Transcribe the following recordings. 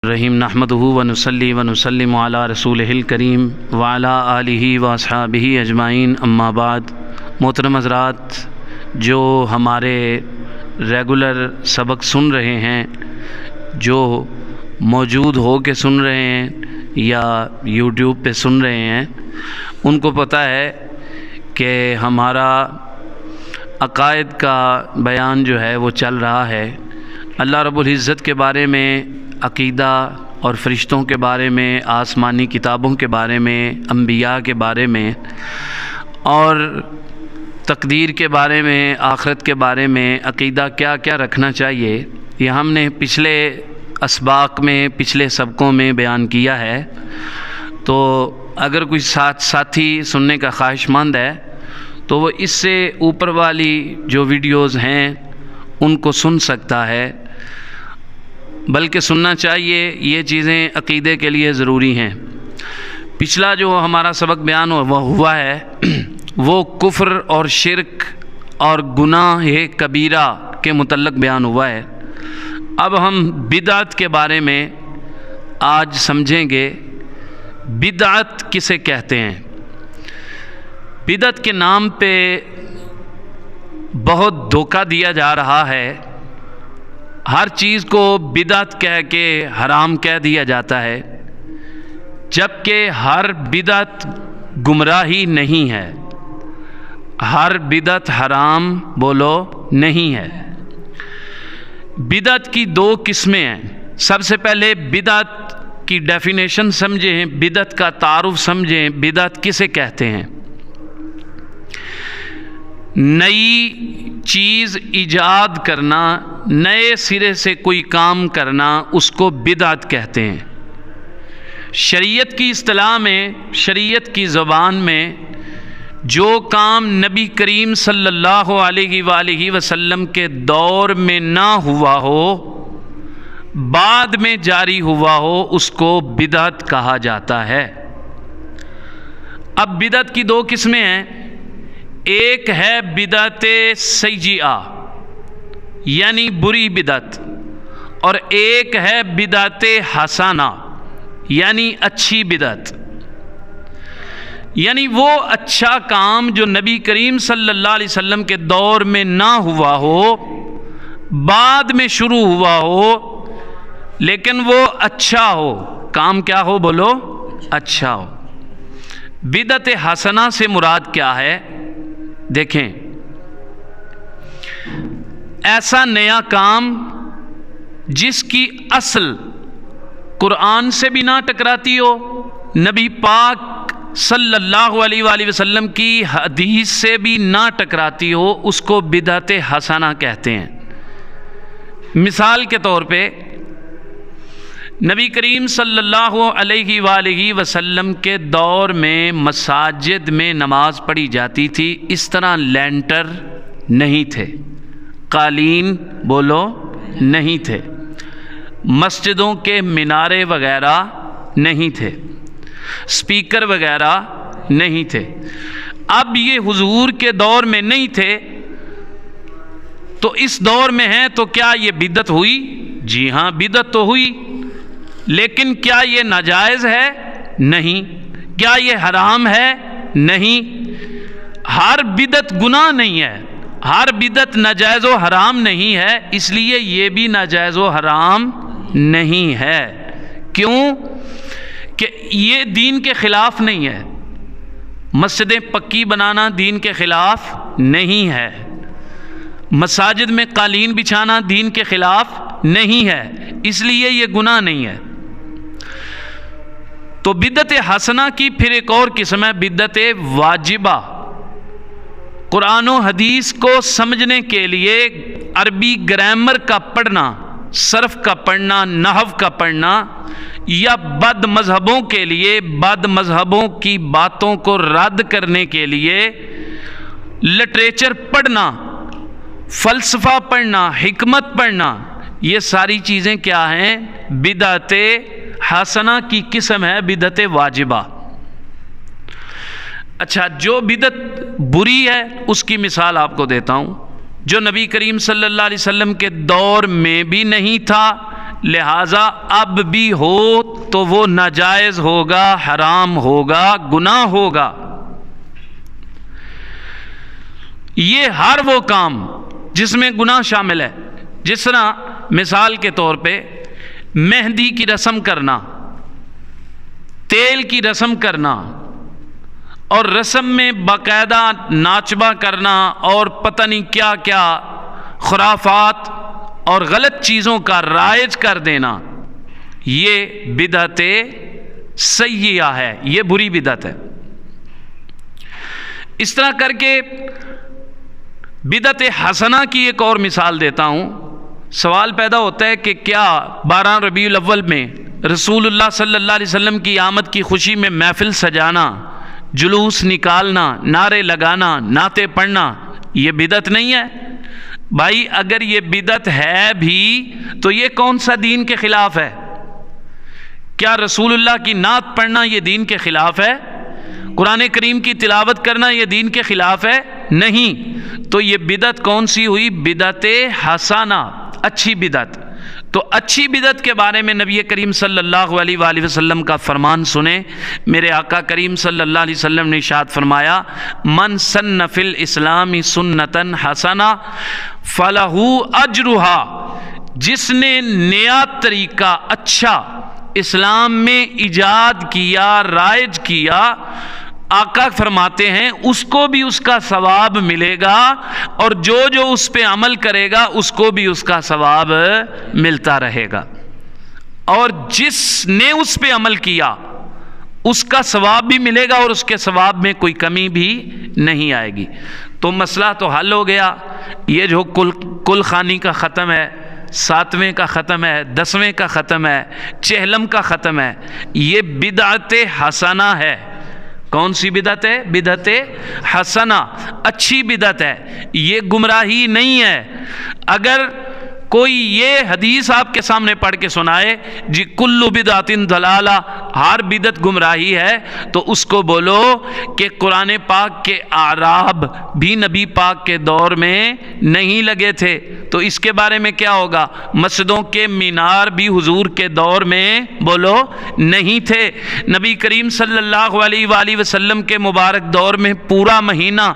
رحیم نحمدہ ونصلی ونسلم علی رسولہ الکریم وعلی آلہ واصحابہ اجمعین اما بعد۔ محترم حضرات، جو ہمارے ریگولر سبق سن رہے ہیں، جو موجود ہو کے سن رہے ہیں یا یوٹیوب پہ سن رہے ہیں، ان کو پتہ ہے کہ ہمارا عقائد کا بیان جو ہے وہ چل رہا ہے۔ اللہ رب العزت کے بارے میں، عقیدہ اور فرشتوں کے بارے میں، آسمانی کتابوں کے بارے میں، انبیاء کے بارے میں اور تقدیر کے بارے میں، آخرت کے بارے میں عقیدہ کیا کیا رکھنا چاہیے، یہ ہم نے پچھلے اسباق میں، پچھلے سبقوں میں بیان کیا ہے۔ تو اگر کوئی ساتھی سننے کا خواہش مند ہے تو وہ اس سے اوپر والی جو ویڈیوز ہیں ان کو سن سکتا ہے، بلکہ سننا چاہیے، یہ چیزیں عقیدے کے لیے ضروری ہیں۔ پچھلا جو ہمارا سبق بیان ہوا ہے وہ کفر اور شرک اور گناہ کبیرہ کے متعلق بیان ہوا ہے۔ اب ہم بدعت کے بارے میں آج سمجھیں گے۔ بدعت کسے کہتے ہیں؟ بدعت کے نام پہ بہت دھوکہ دیا جا رہا ہے۔ ہر چیز کو بدعت کہہ کے حرام کہہ دیا جاتا ہے، جبکہ ہر بدعت گمراہی نہیں ہے، ہر بدعت حرام بولو نہیں ہے۔ بدعت کی دو قسمیں ہیں۔ سب سے پہلے بدعت کی ڈیفینیشن سمجھیں، بدعت کا تعارف سمجھیں۔ بدعت کسے کہتے ہیں؟ نئی چیز ایجاد کرنا، نئے سرے سے کوئی کام کرنا، اس کو بدعت کہتے ہیں۔ شریعت کی اصطلاح میں، شریعت کی زبان میں، جو کام نبی کریم صلی اللہ علیہ وآلہ وسلم کے دور میں نہ ہوا ہو، بعد میں جاری ہوا ہو، اس کو بدعت کہا جاتا ہے۔ اب بدعت کی دو قسمیں ہیں۔ ایک ہے بدعت سیئہ یعنی بری بدعت، اور ایک ہے بدعت حسنہ یعنی اچھی بدعت۔ یعنی وہ اچھا کام جو نبی کریم صلی اللہ علیہ وسلم کے دور میں نہ ہوا ہو، بعد میں شروع ہوا ہو، لیکن وہ اچھا ہو۔ کام کیا ہو؟ بولو، اچھا ہو۔ بدعت حسنہ سے مراد کیا ہے؟ دیکھیں، ایسا نیا کام جس کی اصل قرآن سے بھی نہ ٹکراتی ہو، نبی پاک صلی اللہ علیہ وآلہ وسلم کی حدیث سے بھی نہ ٹکراتی ہو، اس کو بدعت حسنہ کہتے ہیں۔ مثال کے طور پہ نبی کریم صلی اللہ علیہ وآلہ وسلم کے دور میں مساجد میں نماز پڑھی جاتی تھی، اس طرح لینٹر نہیں تھے، قالین بولو نہیں تھے، مسجدوں کے مینارے وغیرہ نہیں تھے، سپیکر وغیرہ نہیں تھے۔ اب یہ حضور کے دور میں نہیں تھے تو اس دور میں ہیں، تو کیا یہ بدعت ہوئی؟ جی ہاں، بدعت تو ہوئی، لیکن کیا یہ ناجائز ہے؟ نہیں۔ کیا یہ حرام ہے؟ نہیں۔ ہر بدعت گناہ نہیں ہے، ہر بدعت ناجائز و حرام نہیں ہے، اس لیے یہ بھی ناجائز و حرام نہیں ہے۔ کیوں؟ کہ یہ دین کے خلاف نہیں ہے۔ مسجدیں پکی بنانا دین کے خلاف نہیں ہے، مساجد میں قالین بچھانا دین کے خلاف نہیں ہے، اس لیے یہ گناہ نہیں ہے۔ تو بدعت حسنہ کی پھر ایک اور قسم ہے بدعت واجبہ۔ قرآن و حدیث کو سمجھنے کے لیے عربی گرامر کا پڑھنا، صرف کا پڑھنا، نحو کا پڑھنا، یا بد مذہبوں کے لیے بد مذہبوں کی باتوں کو رد کرنے کے لیے لٹریچر پڑھنا، فلسفہ پڑھنا، حکمت پڑھنا، یہ ساری چیزیں کیا ہیں؟ بدعت حسنہ کی قسم ہے، بدعت واجبہ۔ اچھا، جو بدعت بری ہے اس کی مثال آپ کو دیتا ہوں، جو نبی کریم صلی اللہ علیہ وسلم کے دور میں بھی نہیں تھا، لہٰذا اب بھی ہو تو وہ ناجائز ہوگا، حرام ہوگا، گناہ ہوگا۔ یہ ہر وہ کام جس میں گناہ شامل ہے، جس طرح مثال کے طور پہ مہندی کی رسم کرنا، تیل کی رسم کرنا، اور رسم میں باقاعدہ ناچبا کرنا اور پتہ نہیں کیا کیا خرافات اور غلط چیزوں کا رائج کر دینا، یہ بدعت سیئہ ہے، یہ بری بدعت ہے۔ اس طرح کر کے بدعت حسنہ کی ایک اور مثال دیتا ہوں۔ سوال پیدا ہوتا ہے کہ کیا 12 ربیع الاول میں رسول اللہ صلی اللہ علیہ وسلم کی آمد کی خوشی میں محفل سجانا، جلوس نکالنا، نعرے لگانا، نعتیں پڑھنا یہ بدعت نہیں ہے؟ بھائی اگر یہ بدعت ہے بھی تو یہ کون سا دین کے خلاف ہے؟ کیا رسول اللہ کی نعت پڑھنا یہ دین کے خلاف ہے؟ قرآن کریم کی تلاوت کرنا یہ دین کے خلاف ہے؟ نہیں۔ تو یہ بدعت کون سی ہوئی؟ بدعت حسنہ، اچھی بدعت۔ تو اچھی بدعت کے بارے میں نبی کریم صلی اللہ علیہ وآلہ وسلم کا فرمان سنیں۔ میرے آقا کریم صلی اللہ علیہ وسلم نے ارشاد فرمایا، من سن فی الاسلام سنتا حسنہ فلہ اجرہا، جس نے نیا طریقہ اچھا اسلام میں ایجاد کیا، رائج کیا، آقا فرماتے ہیں اس کو بھی اس کا ثواب ملے گا، اور جو جو اس پہ عمل کرے گا اس کو بھی اس کا ثواب ملتا رہے گا، اور جس نے اس پہ عمل کیا اس کا ثواب بھی ملے گا اور اس کے ثواب میں کوئی کمی بھی نہیں آئے گی۔ تو مسئلہ تو حل ہو گیا۔ یہ جو کل خانی کا ختم ہے، 7ویں کا ختم ہے، 10ویں کا ختم ہے، چہلم کا ختم ہے، یہ بدعت حسنہ ہے۔ کون سی بدعت ہے؟ بدعت حسنہ، اچھی بدعت ہے، یہ گمراہی نہیں ہے۔ اگر کوئی یہ حدیث آپ کے سامنے پڑھ کے سنائے جی کل بدعت ضلالہ، ہر بدعت گمراہی ہے، تو اس کو بولو کہ قرآن پاک کے اعراب بھی نبی پاک کے دور میں نہیں لگے تھے، تو اس کے بارے میں کیا ہوگا؟ مسجدوں کے مینار بھی حضور کے دور میں بولو نہیں تھے۔ نبی کریم صلی اللہ علیہ وآلہ وسلم کے مبارک دور میں پورا مہینہ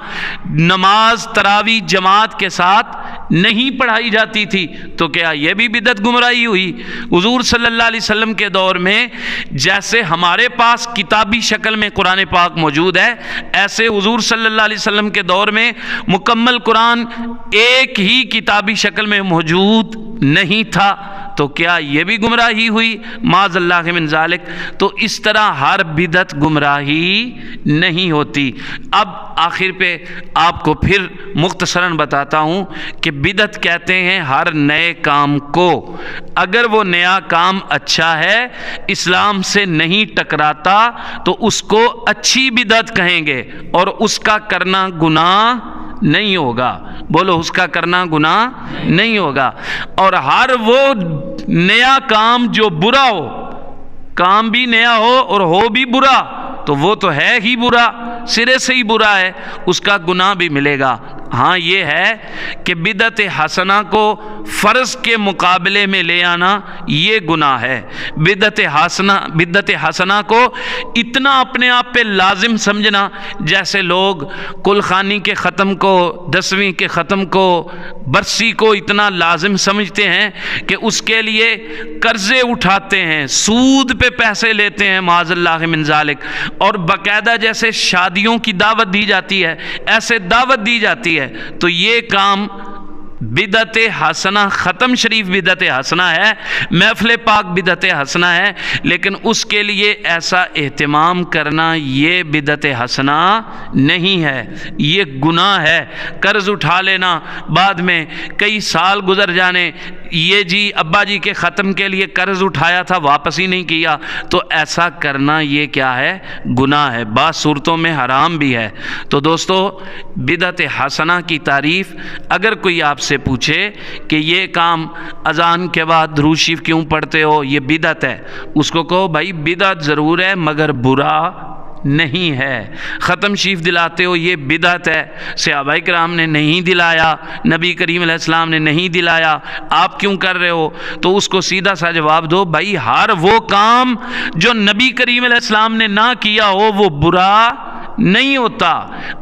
نماز تراویح جماعت کے ساتھ نہیں پڑھائی جاتی تھی، تو کیا یہ بھی بدعت گمراہی ہوئی؟ حضور صلی اللہ علیہ وسلم کے دور میں جیسے ہمارے پاس کتابی شکل میں قرآن پاک موجود ہے، ایسے حضور صلی اللہ علیہ وسلم کے دور میں مکمل قرآن ایک ہی کتابی شکل میں موجود نہیں تھا، تو کیا یہ بھی گمراہی ہوئی؟ معاذ اللہ من ذالک۔ تو اس طرح ہر بدعت گمراہی نہیں ہوتی۔ اب آخر پہ آپ کو پھر مختصراً بتاتا ہوں کہ بدعت کہتے ہیں ہر نئے کام کو، اگر وہ نیا کام اچھا ہے، اسلام سے نہیں ٹکراتا، تو اس کو اچھی بدعت کہیں گے، اور اس کا کرنا گناہ نہیں ہوگا۔ بولو اس کا کرنا گناہ نہیں ہوگا۔ اور ہر وہ نیا کام جو برا ہو، کام بھی نیا ہو اور ہو بھی برا، تو وہ تو ہے ہی برا، سرے سے ہی برا ہے، اس کا گناہ بھی ملے گا۔ ہاں یہ ہے کہ بدعت حسنہ کو فرض کے مقابلے میں لے آنا یہ گناہ ہے۔ بدعت حسنہ کو اتنا اپنے آپ پہ لازم سمجھنا، جیسے لوگ کل خانی کے ختم کو، 10ویں کے ختم کو، برسی کو اتنا لازم سمجھتے ہیں کہ اس کے لیے قرضے اٹھاتے ہیں، سود پہ پیسے لیتے ہیں، معاذ اللہ من ذالک، اور باقاعدہ جیسے شادیوں کی دعوت دی جاتی ہے ایسے دعوت دی جاتی ہے، تو یہ کام بدعت حسنہ، ختم شریف بدعت حسنہ ہے، محفل پاک بدعت حسنہ ہے، لیکن اس کے لیے ایسا اہتمام کرنا یہ بدعت حسنہ نہیں ہے، یہ گناہ ہے۔ قرض اٹھا لینا، بعد میں کئی سال گزر جانے، یہ جی ابا جی کے ختم کے لیے قرض اٹھایا تھا واپس ہی نہیں کیا، تو ایسا کرنا یہ کیا ہے؟ گناہ ہے، بعض صورتوں میں حرام بھی ہے۔ تو دوستو بدعت حسنہ کی تعریف اگر کوئی آپ سے پوچھے کہ یہ کام اذان کے بعد درود شریف کیوں پڑھتے ہو، یہ بدعت ہے، اس کو کہو بھائی بدعت ضرور ہے مگر برا نہیں ہے۔ ختم شریف دلاتے ہو یہ بدعت ہے، صحابہ کرام نے نہیں دلایا، نبی کریم علیہ السلام نے نہیں دلایا، آپ کیوں کر رہے ہو؟ تو اس کو سیدھا سا جواب دو، بھائی ہر وہ کام جو نبی کریم علیہ السلام نے نہ کیا ہو وہ برا نہیں ہوتا۔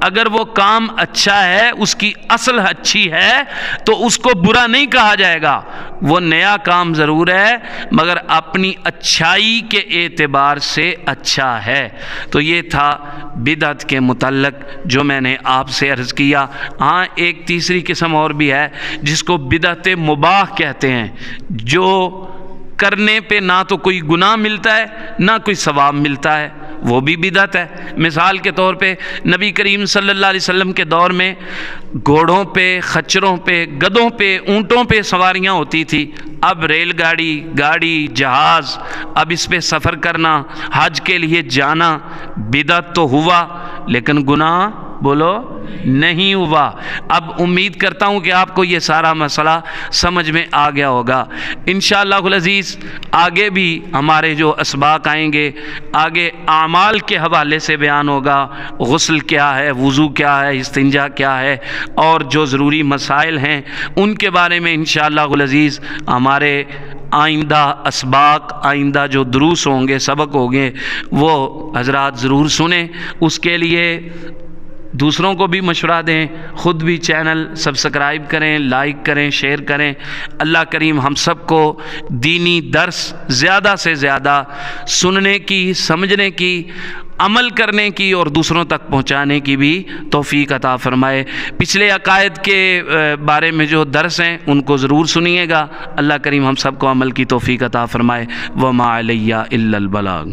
اگر وہ کام اچھا ہے، اس کی اصل اچھی ہے، تو اس کو برا نہیں کہا جائے گا۔ وہ نیا کام ضرور ہے مگر اپنی اچھائی کے اعتبار سے اچھا ہے۔ تو یہ تھا بدعت کے متعلق جو میں نے آپ سے عرض کیا۔ ہاں ایک تیسری قسم اور بھی ہے جس کو بدعت مباح کہتے ہیں، جو کرنے پہ نہ تو کوئی گناہ ملتا ہے نہ کوئی ثواب ملتا ہے، وہ بھی بدعت ہے۔ مثال کے طور پہ نبی کریم صلی اللہ علیہ وسلم کے دور میں گھوڑوں پہ، خچروں پہ، گدھوں پہ، اونٹوں پہ سواریاں ہوتی تھی۔ اب ریل گاڑی، گاڑی، جہاز، اب اس پہ سفر کرنا، حج کے لیے جانا بدعت تو ہوا لیکن گناہ بولو نہیں ہوا۔ اب امید کرتا ہوں کہ آپ کو یہ سارا مسئلہ سمجھ میں آ گیا ہوگا۔ انشاءاللہ العزیز آگے بھی ہمارے جو اسباق آئیں گے، آگے اعمال کے حوالے سے بیان ہوگا، غسل کیا ہے، وضو کیا ہے، استنجا کیا ہے، اور جو ضروری مسائل ہیں ان کے بارے میں انشاءاللہ العزیز ہمارے آئندہ اسباق، آئندہ جو دروس ہوں گے، سبق ہوں گے، وہ حضرات ضرور سنیں۔ اس کے لیے دوسروں کو بھی مشورہ دیں، خود بھی چینل سبسکرائب کریں، لائک کریں، شیئر کریں۔ اللہ کریم ہم سب کو دینی درس زیادہ سے زیادہ سننے کی، سمجھنے کی، عمل کرنے کی اور دوسروں تک پہنچانے کی بھی توفیق عطا فرمائے۔ پچھلے عقائد کے بارے میں جو درس ہیں ان کو ضرور سنیے گا۔ اللہ کریم ہم سب کو عمل کی توفیق عطا فرمائے۔ وما علیہ الا البلاغ۔